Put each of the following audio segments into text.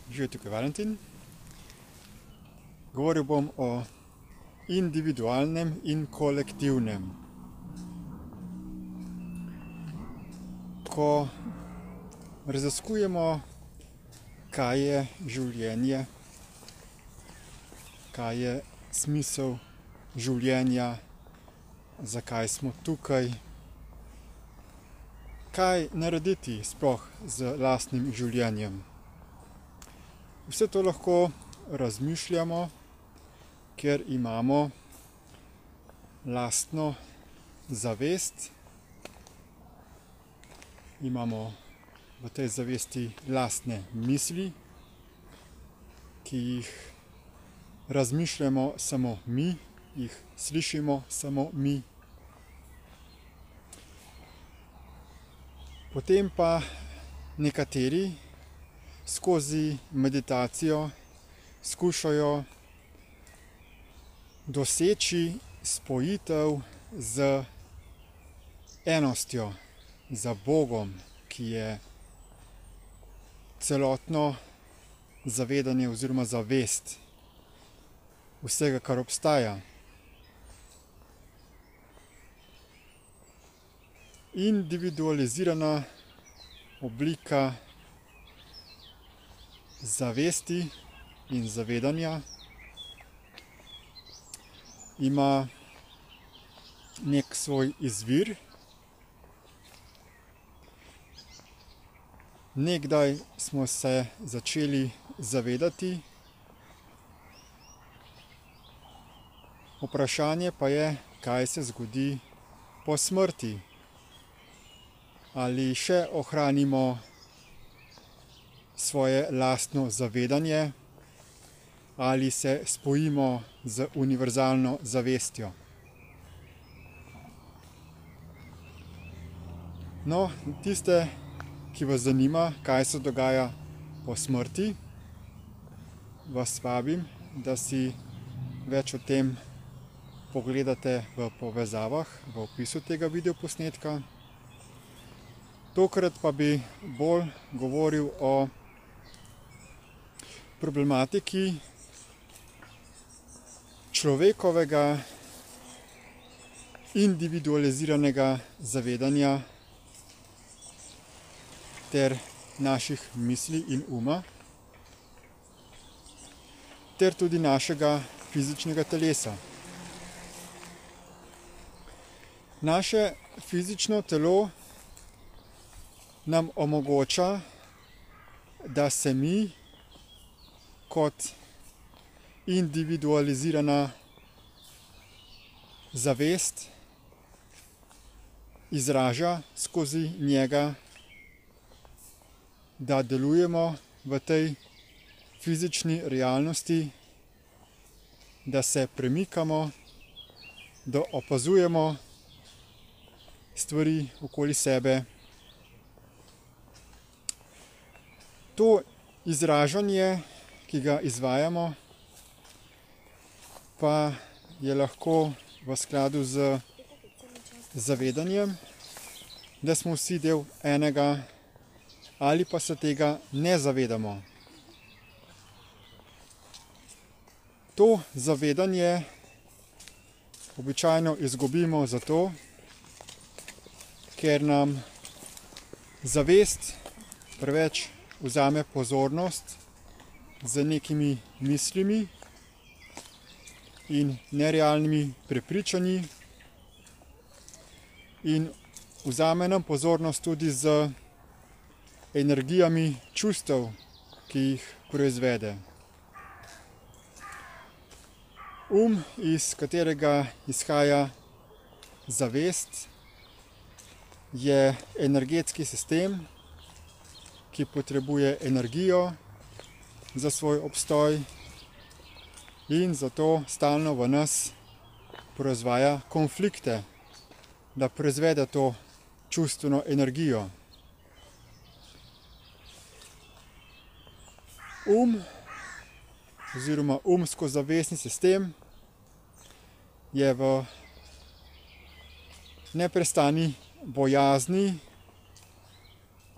Živijo, tukaj Valentin. Govoril bom o individualnem in kolektivnem. Ko raziskujemo, kaj je življenje, kaj je smisel življenja, zakaj smo tukaj, kaj narediti sploh z lastnim življenjem. Vse to lahko razmišljamo, ker imamo lastno zavest, imamo v tej zavesti lastne misli, ki jih razmišljamo samo mi, jih slišimo samo mi. Potem pa nekateri skozi meditacijo skušajo doseči spojitev z enostjo, z Bogom, ki je celotno zavedanje oziroma zavest vsega, kar obstaja. Individualizirana oblika zavesti in zavedanja ima nek svoj izvir. Nekdaj smo se začeli zavedati, vprašanje pa je, kaj se zgodi po smrti. Ali še ohranimo svoje lastno zavedanje, ali se spojimo z univerzalno zavestjo. No, tiste, ki vas zanima, kaj se dogaja po smrti, vas vabim, da si več o tem pogledate v povezavah, v opisu tega videoposnetka. Tokrat pa bi bolj govoril o problematiki človekovega individualiziranega zavedanja ter naših misli in uma, ter tudi našega fizičnega telesa. Naše fizično telo nam omogoča, da se mi kot individualizirana zavest izraža skozi njega, da delujemo v tej fizični realnosti, da se premikamo, da opazujemo stvari okoli sebe. To izražanje, ki ga izvajamo, pa je lahko v skladu z zavedanjem, da smo vsi del enega, ali pa se tega ne zavedamo. To zavedanje običajno izgubimo zato, ker nam zavest preveč vzame pozornost z nekimi mislimi in nerealnimi prepričanji in vzame nam pozornost tudi z energijami čustev, ki jih proizvede. Iz katerega izhaja zavest, je energetski sistem, ki potrebuje energijo za svoj obstoj in zato stalno v nas proizvaja konflikte, da proizvede to čustveno energijo. Oziroma umsko-zavestni sistem je v neprestani bojazni,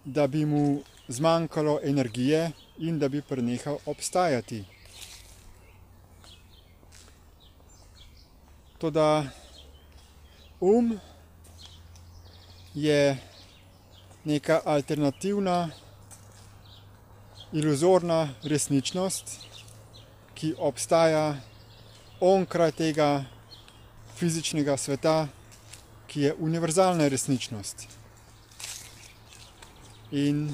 da bi mu zmanjkalo energije in da bi prenehal obstajati. Toda je neka alternativna, iluzorna resničnost, ki obstaja onkraj tega fizičnega sveta, ki je univerzalna resničnost. In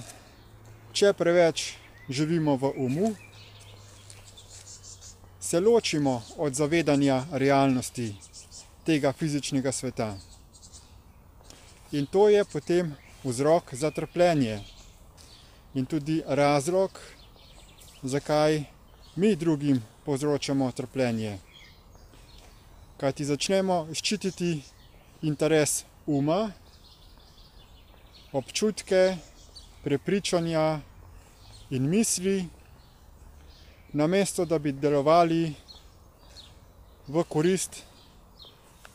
če preveč živimo v se ločimo od zavedanja realnosti tega fizičnega sveta. In to je potem vzrok za trpljenje in tudi razlog, zakaj mi drugim povzročamo trpljenje. Kajti začnemo ščititi interes občutke, prepričanja in misli, namesto da bi delovali v korist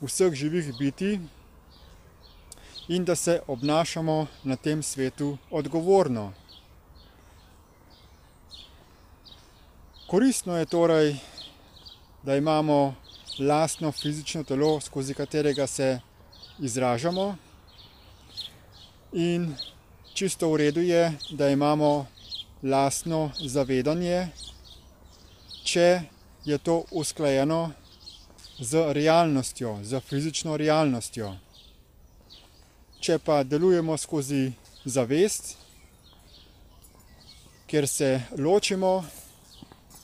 vseh živih bitij in da se obnašamo na tem svetu odgovorno. Koristno je torej, da imamo lastno fizično telo, skozi katerega se izražamo, in čisto v redu je, da imamo lastno zavedanje, če je to usklajeno z realnostjo, z fizično realnostjo. Če pa delujemo skozi zavest, kjer se ločimo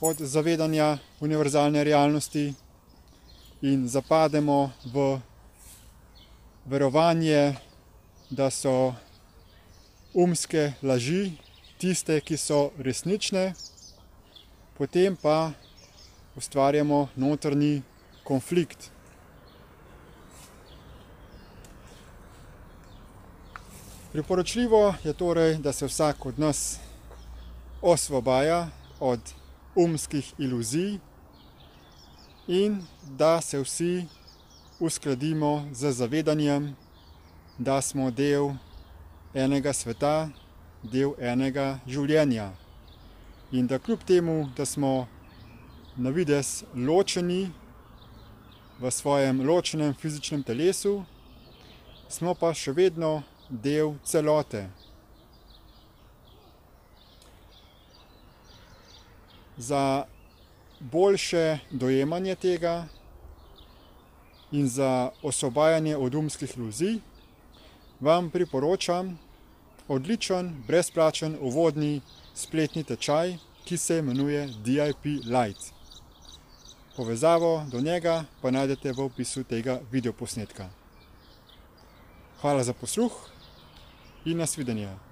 od zavedanja univerzalne realnosti in zapademo v verovanje, da so umske laži tiste, ki so resnične, potem pa ustvarjamo notranji konflikt. Priporočljivo je torej, da se vsak od nas osvobaja od umskih iluzij in da se vsi uskladimo z zavedanjem, da smo del enega sveta, del enega življenja. In da kljub temu, da smo na videz ločeni v svojem ločenem fizičnem telesu, smo pa še vedno del celote. Za boljše dojemanje tega in za osvobajanje od umskih iluzij vam priporočam odličen, brezplačen uvodni spletni tečaj, ki se imenuje DIP Light. Povezavo do njega pa najdete v opisu tega videoposnetka. Hvala za posluh in nasvidenje.